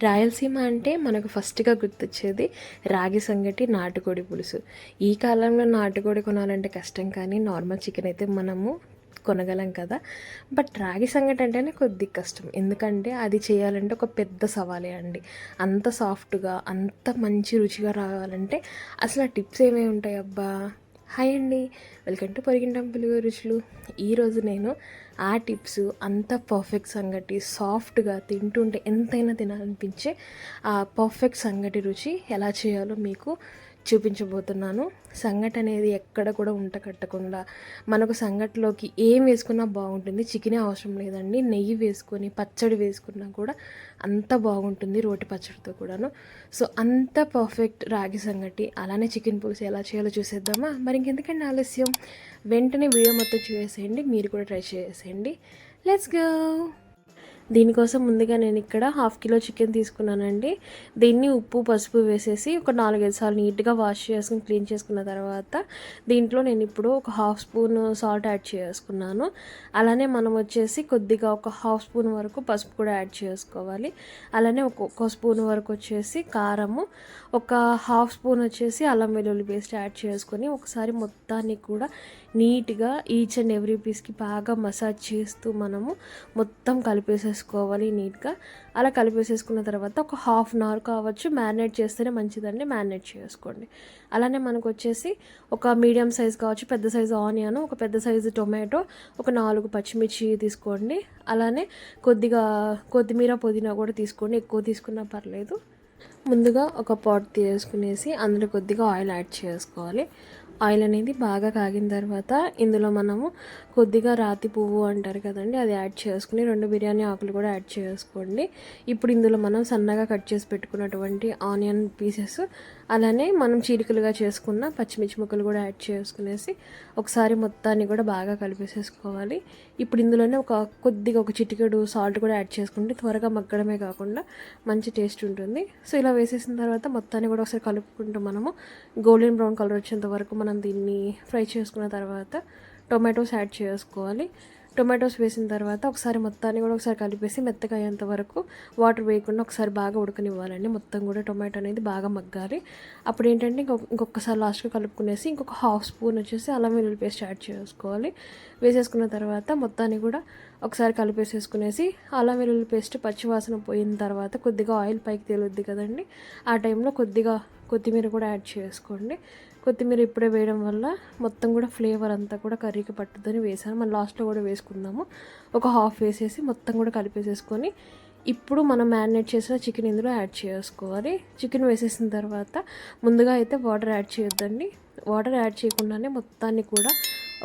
రాయలసీమ అంటే మనకు ఫస్ట్‌గా గుర్తొచ్చేది రాగి సంగటి, నాటుకోడి పులుసు. ఈ కాలంలో నాటుకోడి కొనాలంటే కష్టం కానీ, నార్మల్ చికెన్ అయితే మనము కొనగలం కదా! బట్ రాగి సంగటి అంటేనే కొద్దిగా కష్టం. ఎందుకంటే అది చేయాలంటే ఒక పెద్ద సవాలే అండి. అంత సాఫ్ట్‌గా, అంత మంచి రుచిగా రావాలంటే అసలు ఆ టిప్స్ ఏమేమి ఉంటాయబ్బా! హాయ్ అండి. వెల్కమ్ టు పొరిగింటి పులిహోర రుచులు. ఈరోజు నేను ఆ టిప్స్ అంత పర్ఫెక్ట్ సంగటి సాఫ్ట్గా తింటుంటే ఎంతైనా తినాలనిపించే ఆ పర్ఫెక్ట్ సంగటి రుచి ఎలా చేయాలో మీకు చూపించబోతున్నాను. సంగటి అనేది ఎక్కడ కూడా ఉంట కట్టకుండా మనకు సంగటిలోకి ఏం వేసుకున్నా బాగుంటుంది. చికెనే అవసరం లేదండి, నెయ్యి వేసుకొని పచ్చడి వేసుకున్నా కూడా అంత బాగుంటుంది, రోటి పచ్చడితో కూడాను. సో అంత పర్ఫెక్ట్ రాగి సంగటి అలానే చికెన్ పులుసు ఎలా చేయాలో చూసేద్దామా? మరి ఇంకెందుకండి ఆలస్యం, వెంటనే వీడియో మొత్తం చూసేసేయండి, మీరు కూడా ట్రై చేసేయండి. Let's go. దీనికోసం ముందుగా నేను ఇక్కడ 1/2 కిలో చికెన్ తీసుకున్నానండి. దీన్ని ఉప్పు పసుపు వేసేసి ఒక 4-5 సార్లు నీట్గా వాష్ చేసుకుని క్లీన్ చేసుకున్న తర్వాత దీంట్లో నేను ఇప్పుడు ఒక 1/2 స్పూన్ సాల్ట్ యాడ్ చేసుకున్నాను. అలానే మనం వచ్చేసి కొద్దిగా ఒక 1/2 స్పూన్ వరకు పసుపు కూడా యాడ్ చేసుకోవాలి. అలానే ఒక స్పూన్ వరకు వచ్చేసి కారము, ఒక 1/2 స్పూన్ వచ్చేసి అల్లం వెల్లుల్లి పేస్ట్ యాడ్ చేసుకొని ఒకసారి మొత్తాన్ని కూడా నీట్గా ఈచ్ అండ్ ఎవ్రీ పీస్కి బాగా మసాజ్ చేస్తూ మనము మొత్తం కలిపేసేసుకోవాలి నీట్గా. అలా కలిపేసేసుకున్న తర్వాత ఒక 1/2 అన్ అవర్ కావచ్చు, మ్యారినేట్ చేస్తేనే మంచిదండి, మ్యారినేట్ చేసుకోండి. అలానే మనకు వచ్చేసి ఒక మీడియం సైజ్ కావచ్చు, పెద్ద సైజు ఆనియన్, ఒక పెద్ద సైజు టొమాటో, ఒక 4 పచ్చిమిర్చి తీసుకోండి. అలానే కొద్దిగా కొత్తిమీర పుదీనా కూడా తీసుకోండి, ఎక్కువ తీసుకున్నా పర్లేదు. ముందుగా ఒక పాట్ తీసుకునేసి అందులో కొద్దిగా ఆయిల్ యాడ్ చేసుకోవాలి. ఆయిల్ అనేది బాగా కాగిన తర్వాత ఇందులో మనము కొద్దిగా రాతి పువ్వు అంటారు కదండి, అది యాడ్ చేసుకుని 2 బిర్యానీ ఆకులు కూడా యాడ్ చేసుకోండి. ఇప్పుడు ఇందులో మనం సన్నగా కట్ చేసి పెట్టుకున్నటువంటి ఆనియన్ పీసెస్, అలానే మనం చీలికలుగా చేసుకున్న పచ్చిమిర్చి ముక్కలు కూడా యాడ్ చేసుకునేసి ఒకసారి మొత్తాన్ని కూడా బాగా కలిపేసేసుకోవాలి. ఇప్పుడు ఇందులోనే కొద్దిగా ఒక చిటికెడు సాల్ట్ కూడా యాడ్ చేసుకుంటే త్వరగా మగ్గడమే కాకుండా మంచి టేస్ట్ ఉంటుంది. సో ఇలా వేసేసిన తర్వాత మొత్తాన్ని కూడా ఒకసారి కలుపుకుంటూ మనము గోల్డెన్ బ్రౌన్ కలర్ వచ్చేంత వరకు మనం దీన్ని ఫ్రై చేసుకున్న తర్వాత టొమాటోస్ యాడ్ చేసుకోవాలి. టొమాటోస్ వేసిన తర్వాత ఒకసారి మొత్తాన్ని కూడా ఒకసారి కలిపేసి మెత్తగా అయ్యేంత వరకు వాటర్ వేయకుండా ఒకసారి బాగా ఉడకనివ్వాలండి. మొత్తం కూడా టొమాటో అనేది బాగా మగ్గాలి. అప్పుడు ఏంటంటే ఇంకొకసారి లాస్ట్గా కలుపుకునేసి ఇంకొక 1/2 స్పూన్ వచ్చేసి అల్లం వెల్లుల్లి పేస్ట్ యాడ్ చేసుకోవాలి. వేసేసుకున్న తర్వాత మొత్తాన్ని కూడా ఒకసారి కలిపేసేసుకునేసి అల్లం వెల్లుల్లి పేస్ట్ పచ్చివాసన పోయిన తర్వాత కొద్దిగా ఆయిల్ పైకి తేలుద్ది కదండి, ఆ టైంలో కొద్దిగా కొత్తిమీర కూడా యాడ్ చేసుకోండి. కొత్తిమీర ఇప్పుడే వేయడం వల్ల మొత్తం కూడా ఫ్లేవర్ అంతా కూడా కర్రీకి పట్టుదని వేసాను. మనం లాస్ట్లో కూడా వేసుకుందాము. ఒక 1/2 వేసేసి మొత్తం కూడా కలిపేసేసుకొని ఇప్పుడు మనం మ్యారినేట్ చేసిన చికెన్ ఇందులో యాడ్ చేసుకోవాలి. చికెన్ వేసేసిన తర్వాత ముందుగా అయితే వాటర్ యాడ్ చేయొద్దండి. వాటర్ యాడ్ చేయకుండానే మొత్తాన్ని కూడా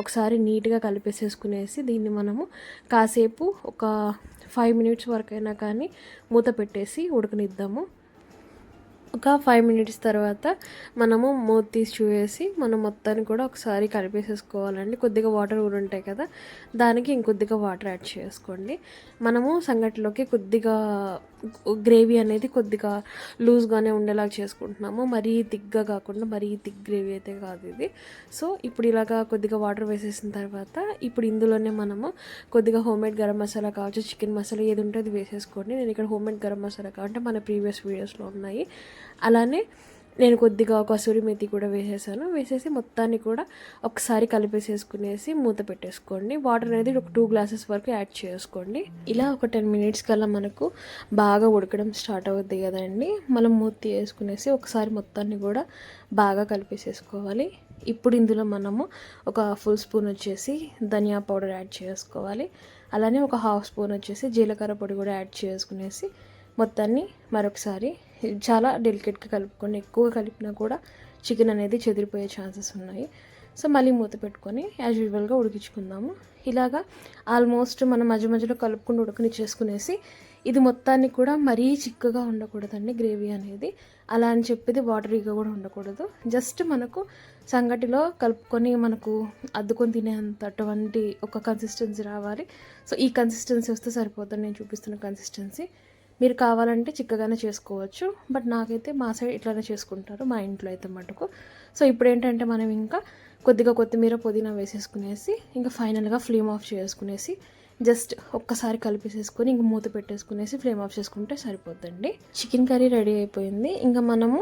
ఒకసారి నీట్గా కలిపేసేసుకునేసి దీన్ని మనము కాసేపు ఒక 5 మినిట్స్ వరకైనా కానీ మూత పెట్టేసి ఉడకనిద్దాము. ఒక 5 మినిట్స్ తర్వాత మనము మూత తీసి చూసేసి మనం మొత్తాన్ని కూడా ఒకసారి కలిపేసేసుకోవాలండి. కొద్దిగా వాటర్ కూడా ఉంటాయి కదా, దానికి ఇంకొద్దిగా వాటర్ యాడ్ చేసుకోండి. మనము సంగటిలోకి కొద్దిగా గ్రేవీ అనేది కొద్దిగా లూజ్గానే ఉండేలాగా చేసుకుంటున్నాము, మరీ థిక్గా కాకుండా మరీ థిక్ గ్రేవీ అయితే కాదు ఇది. సో ఇప్పుడు ఇలాగా కొద్దిగా వాటర్ వేసేసిన తర్వాత ఇప్పుడు ఇందులోనే మనము కొద్దిగా హోమ్మేడ్ గరం మసాలా కావచ్చు, చికెన్ మసాలా ఏది ఉంటే అది వేసేసుకోండి. నేను ఇక్కడ హోమ్మేడ్ గరం మసాలా కాబట్టి మన ప్రీవియస్ వీడియోస్లో ఉన్నాయి. అలానే నేను కొద్దిగా కసూరి మేతి కూడా వేసేసి మొత్తాన్ని కూడా ఒకసారి కలిపేసేసుకునేసి మూత పెట్టేసుకోండి. వాటర్ అనేది ఒక 2 గ్లాసెస్ వరకు యాడ్ చేసుకోండి. ఇలా ఒక 10 మినిట్స్ కల్లా మనకు బాగా ఉడకడం స్టార్ట్ అవుద్ది కదండి, మనం మూత వేసుకునేసి ఒకసారి మొత్తాన్ని కూడా బాగా కలిపేసేసుకోవాలి. ఇప్పుడు ఇందులో మనము ఒక ఫుల్ స్పూన్ వచ్చేసి ధనియా పౌడర్ యాడ్ చేసుకోవాలి. అలానే ఒక 1/2 స్పూన్ వచ్చేసి జీలకర్ర పొడి కూడా యాడ్ చేసుకునేసి మొత్తాన్ని మరొకసారి చాలా డెలికేట్గా కలుపుకొని, ఎక్కువగా కలిపినా కూడా చికెన్ అనేది చెదిరిపోయే ఛాన్సెస్ ఉన్నాయి. సో మళ్ళీ మూత పెట్టుకొని యాజ్ యూజువల్గా ఉడికించుకుందాము. ఇలాగా ఆల్మోస్ట్ మనం మధ్య మధ్యలో కలుపుకొని ఉడకనిచ్చేసుకునేసి ఇది మొత్తాన్ని కూడా మరీ చిక్కగా ఉండకూడదండి గ్రేవీ అనేది, అలా అని చెప్పేది వాటరీగా కూడా ఉండకూడదు. జస్ట్ మనకు సంగటిలో కలుపుకొని మనకు అద్దుకొని తినేంతటువంటి ఒక కన్సిస్టెన్సీ రావాలి. సో ఈ కన్సిస్టెన్సీ వస్తే సరిపోతుంది, నేను చూపిస్తున్న కన్సిస్టెన్సీ. మీరు కావాలంటే చిక్కగానే చేసుకోవచ్చు, బట్ నాకైతే మా సైడ్ ఇట్లానే చేసుకుంటారు, మా ఇంట్లో అయితే మటుకు. సో ఇప్పుడు ఏంటంటే మనం ఇంకా కొద్దిగా కొత్తిమీర పుదీనా వేసేసుకునేసి ఇంకా ఫైనల్గా ఫ్లేమ్ ఆఫ్ చేసుకునేసి జస్ట్ ఒక్కసారి కలిపేసేసుకొని ఇంక మూత పెట్టేసుకునేసి ఫ్లేమ్ ఆఫ్ చేసుకుంటే సరిపోద్దండి. చికెన్ కర్రీ రెడీ అయిపోయింది. ఇంకా మనము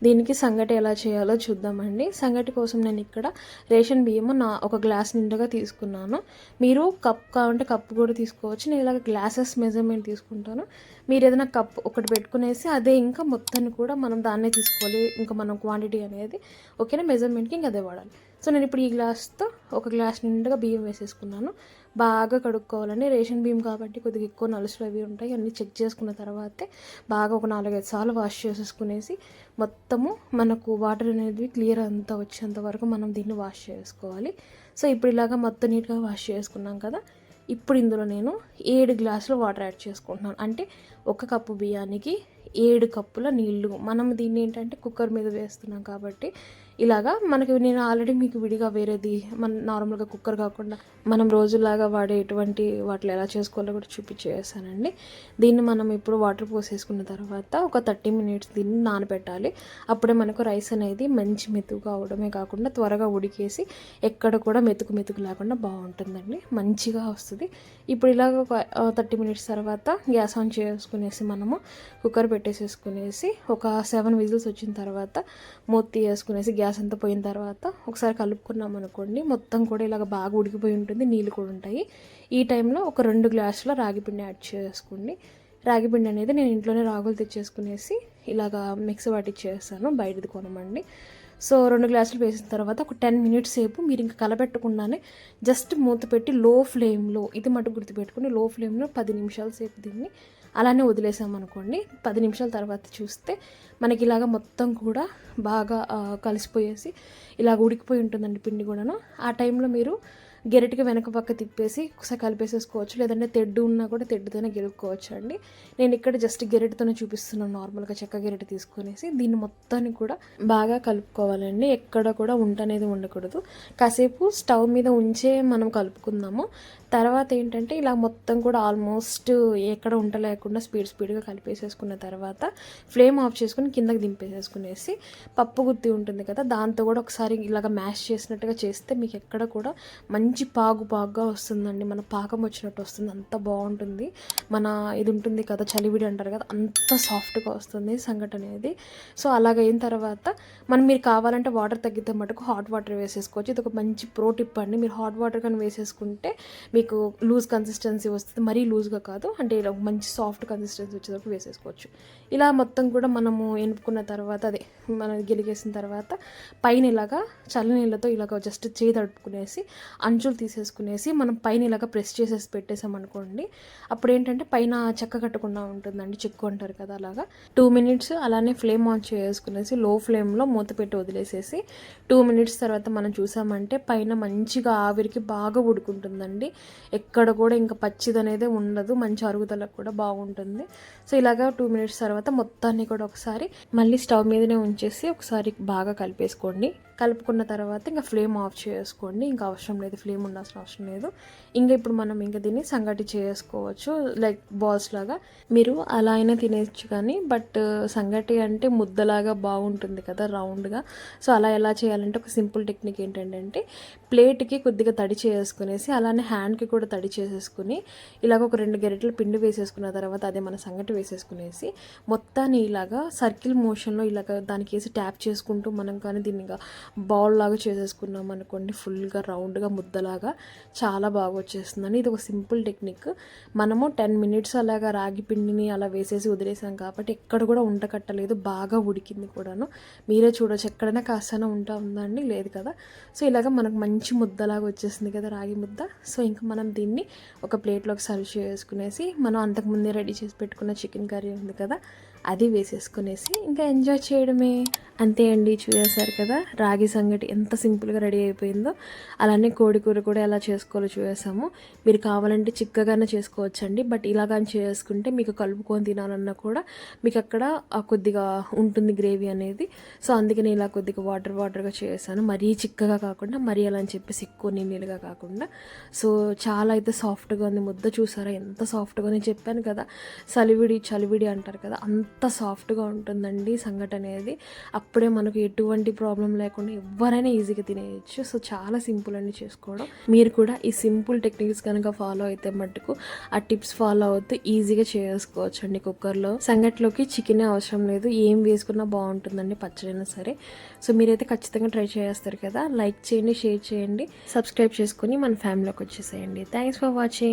దీనికి సంగటి ఎలా చేయాలో చూద్దామండి. సంగటి కోసం నేను ఇక్కడ రేషన్ బియ్యము ఒక గ్లాస్ నిండుగా తీసుకున్నాను. మీరు కప్ కావాలంటే కప్పు కూడా తీసుకోవచ్చు. నేను ఇలాగ గ్లాసెస్ మెజర్మెంట్ తీసుకుంటాను. మీరు ఏదైనా కప్ ఒకటి పెట్టుకునేసి అదే ఇంకా మొత్తాన్ని కూడా మనం దాన్నే తీసుకోవాలి. ఇంకా మనం క్వాంటిటీ అనేది ఓకేనా, మెజర్మెంట్కి ఇంకా అదే వాడాలి. సో నేను ఇప్పుడు ఈ గ్లాస్తో ఒక గ్లాస్ నిండుగా బియ్యం వేసేసుకున్నాను. బాగా కడుక్కోవాలండి. రేషన్ బియ్యం కాబట్టి కొద్దిగా ఎక్కువ నలుసులు అవి ఉంటాయి. అన్నీ చెక్ చేసుకున్న తర్వాతే బాగా ఒక 4-5 సార్లు వాష్ చేసేసుకునేసి మొత్తము మనకు వాటర్ అనేది క్లియర్ అంతా వచ్చేంత వరకు మనం దీన్ని వాష్ చేసుకోవాలి. సో ఇప్పుడు ఇలాగా మొత్తం నీట్గా వాష్ చేసుకున్నాం కదా. ఇప్పుడు ఇందులో నేను 7 గ్లాసులు వాటర్ యాడ్ చేసుకుంటున్నాను. అంటే 1 కప్పు బియ్యానికి 7 కప్పుల నీళ్లు. మనం దీన్ని ఏంటంటే కుక్కర్ మీద వేస్తున్నాం కాబట్టి ఇలాగా మనకి నేను ఆల్రెడీ మీకు విడిగా వేరేది మన నార్మల్గా కుక్కర్ కాకుండా మనం రోజులాగా వాడే ఎటువంటి వాటిలో ఎలా చేసుకోవాలో కూడా చూపించేసానండి. దీన్ని మనం ఇప్పుడు వాటర్ పోసేసుకున్న తర్వాత ఒక 30 మినిట్స్ దీన్ని నానబెట్టాలి. అప్పుడే మనకు రైస్ అనేది మంచి మెతుకుగా అవడమే కాకుండా త్వరగా ఉడికేసి ఎక్కడ కూడా మెతుకు లేకుండా బాగుంటుందండి, మంచిగా వస్తుంది. ఇప్పుడు ఇలాగ ఒక 30 మినిట్స్ తర్వాత గ్యాస్ ఆన్ చేసుకునేసి మనము కుక్కర్ పెట్టేసేసుకునేసి ఒక 7 విజిల్స్ వచ్చిన తర్వాత మూత తీసేసుకునేసి గ్యాస్ అంతా పోయిన తర్వాత ఒకసారి కలుపుకున్నాం అనుకోండి, మొత్తం కూడా ఇలాగ బాగా ఉడికిపోయి ఉంటుంది, నీళ్ళు కూడా ఉంటాయి. ఈ టైంలో ఒక 2 గ్లాసుల రాగి పిండి యాడ్ చేసుకోండి. రాగి పిండి అనేది నేను ఇంట్లోనే రాగులు తెచ్చేసుకునేసి ఇలాగా మిక్స్ పట్టించేస్తాను, బయటది కొనమండి. సో 2 గ్లాసులు వేసిన తర్వాత ఒక 10 మినిట్స్ సేపు మీరు ఇంకా కలపెట్టకుండానే జస్ట్ మూత పెట్టి లో ఫ్లేమ్లో, ఇది మటుకు గుర్తుపెట్టుకుని లో ఫ్లేమ్లో 10 నిమిషాల సేపు దీన్ని అలానే వదిలేసామనుకోండి. 10 నిమిషాల తర్వాత చూస్తే మనకి ఇలాగ మొత్తం కూడా బాగా కలిసిపోయేసి ఇలాగ ఉడికిపోయి ఉంటుందండి పిండి కూడాను. ఆ టైంలో మీరు గెరటికి వెనక పక్క తిప్పేసి ఒకసారి కలిపేసేసుకోవచ్చు, లేదంటే తెడ్డు ఉన్నా కూడా తెడ్డుతోనే గెలుపుకోవచ్చు అండి. నేను ఇక్కడ జస్ట్ గెరటితోనే చూపిస్తున్నాను, నార్మల్గా చెక్క గెరటి తీసుకునేసి దీన్ని మొత్తాన్ని కూడా బాగా కలుపుకోవాలండి. ఎక్కడ కూడా ఉంట అనేది ఉండకూడదు. కాసేపు స్టవ్ మీద ఉంచే మనం కలుపుకుందాము. తర్వాత ఏంటంటే ఇలా మొత్తం కూడా ఆల్మోస్ట్ ఎక్కడ ఉంట లేకుండా స్పీడ్గా కలిపేసేసుకున్న తర్వాత ఫ్లేమ్ ఆఫ్ చేసుకుని కిందకి దింపేసేసుకునేసి పప్పు గుత్తి ఉంటుంది కదా, దాంతో కూడా ఒకసారి ఇలాగ మ్యాష్ చేసినట్టుగా చేస్తే మీకు ఎక్కడ కూడా మంచి పాగుగా వస్తుందండి. మన పాకం వచ్చినట్టు వస్తుంది, అంత బాగుంటుంది. మన ఇది ఉంటుంది కదా చలివిడి అంటారు కదా, అంత సాఫ్ట్గా వస్తుంది సంగటి అనేది. సో అలాగైన తర్వాత మీరు కావాలంటే వాటర్ తగ్గితే మటుకు హాట్ వాటర్ వేసేసుకోవచ్చు. ఇది ఒక మంచి ప్రో టిప్ అండి. మీరు హాట్ వాటర్ కానీ వేసేసుకుంటే మీకు లూజ్ కన్సిస్టెన్సీ వస్తుంది, మరీ లూజ్గా కాదు, అంటే ఇలా మంచి సాఫ్ట్ కన్సిస్టెన్సీ వచ్చేటప్పుడు వేసేసుకోవచ్చు. ఇలా మొత్తం కూడా మనము ఎనుపుకున్న తర్వాత అదే మనం గెలిగేసిన తర్వాత పైన ఇలాగా చల్లనీళ్ళతో ఇలాగ జస్ట్ చేయి తడుపుకునేసి అంచులు తీసేసుకునేసి మనం పైన ఇలాగ ప్రెస్ చేసేసి పెట్టేసామనుకోండి, అప్పుడు ఏంటంటే పైన చెక్క కట్టకుండా ఉంటుందండి, చెక్కు అంటారు కదా, అలాగా 2 మినిట్స్ అలానే ఫ్లేమ్ ఆన్ చేసుకునేసి లో ఫ్లేమ్లో మూత పెట్టి వదిలేసేసి 2 మినిట్స్ తర్వాత మనం చూసామంటే పైన మంచిగా ఆవిరికి బాగా ఉడుకుంటుందండి. ఎక్కడ కూడా ఇంకా పచ్చిది అనేది ఉండదు, మంచి అరుగుదలకు కూడా బాగుంటుంది. సో ఇలాగా 2 మినిట్స్ తర్వాత మొత్తాన్ని కూడా ఒకసారి మళ్ళీ స్టవ్ మీదనే ఉంచేసి ఒకసారి బాగా కలిపేసుకోండి. కలుపుకున్న తర్వాత ఇంకా ఫ్లేమ్ ఆఫ్ చేసుకోండి, ఇంకా అవసరం లేదు, ఫ్లేమ్ ఉండాల్సిన అవసరం లేదు. ఇంకా ఇప్పుడు మనం ఇంకా దీన్ని సంగటి చేసుకోవచ్చు, లైక్ బాల్స్ లాగా. మీరు అలా అయినా తినేచ్చు కానీ బట్ సంగటి అంటే ముద్దలాగా బాగుంటుంది కదా రౌండ్గా. సో అలా ఎలా చేయాలంటే ఒక సింపుల్ టెక్నిక్ ఏంటంటే ప్లేట్కి కొద్దిగా తడి చేసుకునేసి అలానే హ్యాండ్కి కూడా తడి చేసేసుకుని ఇలాగ ఒక 2 గెరెట్లు పిండి వేసేసుకున్న తర్వాత అదే మన సంగటి వేసేసుకునేసి మొత్తాన్ని ఇలాగా సర్కిల్ మోషన్లో ఇలాగ దానికి వేసి ట్యాప్ చేసుకుంటూ మనం కానీ దీన్ని బౌల్ లాగా చేసేసుకున్నాం అనుకోండి, ఫుల్గా రౌండ్గా ముద్దలాగా చాలా బాగా వచ్చేస్తుందండి. ఇది ఒక సింపుల్ టెక్నిక్. మనము 10 మినిట్స్ అలాగా రాగి పిండిని అలా వేసేసి వదిలేసాం కాబట్టి ఎక్కడ కూడా ఉంట కట్టలేదు, బాగా ఉడికింది కూడాను. మీరే చూడవచ్చు, ఎక్కడైనా కాస్త ఉంట ఉందండి, లేదు కదా. సో ఇలాగ మనకు మంచి ముద్దలాగా వచ్చేసింది కదా రాగి ముద్ద. సో ఇంకా మనం దీన్ని ఒక ప్లేట్లోకి సర్వ్ చేసుకునేసి మనం అంతకుముందే రెడీ చేసి పెట్టుకున్న చికెన్ కర్రీ ఉంది కదా, అది వేసేసుకునేసి ఇంకా ఎంజాయ్ చేయడమే. అంతే అండి, చూసేసారు కదా రాగి సంగటి ఎంత సింపుల్గా రెడీ అయిపోయిందో. అలానే కోడి కూర కూడా ఎలా చేసుకోవాలో చూసేసాము. మీరు కావాలంటే చిక్కగానే చేసుకోవచ్చండి, బట్ ఇలాగానే చేసుకుంటే మీకు కలుపుకొని తినాలన్నా కూడా మీకు అక్కడ కొద్దిగా ఉంటుంది గ్రేవీ అనేది. సో అందుకని ఇలా కొద్దిగా వాటర్గా చేసాను, మరీ చిక్కగా కాకుండా మరీ అలా అని చెప్పేసి ఎక్కువ నీళ్ళుగా కాకుండా. సో చాలా అయితే సాఫ్ట్గా ఉంది. ముద్ద చూసారా ఎంత సాఫ్ట్గా, నేను చెప్పాను కదా చలివిడి అంటారు కదా, అంత సాఫ్ట్గా ఉంటుందండి సంగటి అనేది. అప్పుడే మనకు ఎటువంటి ప్రాబ్లం లేకుండా ఎవరైనా ఈజీగా తినేయచ్చు. సో చాలా సింపుల్ అండి చేసుకోవడం. మీరు కూడా ఈ సింపుల్ టెక్నిక్స్ కనుక ఫాలో అయితే మట్టుకు, ఆ టిప్స్ ఫాలో అవుతూ ఈజీగా చేసుకోవచ్చు అండి కుక్కర్లో. సంగట్లోకి చికెన్ అవసరం లేదు, ఏం వేసుకున్నా బాగుంటుందండి, పచ్చడైనా సరే. సో మీరైతే ఖచ్చితంగా ట్రై చేస్తారు కదా. లైక్ చేయండి, షేర్ చేయండి, సబ్స్క్రైబ్ చేసుకొని మన ఫ్యామిలీలోకి వచ్చేసేయండి. Thanks for watching.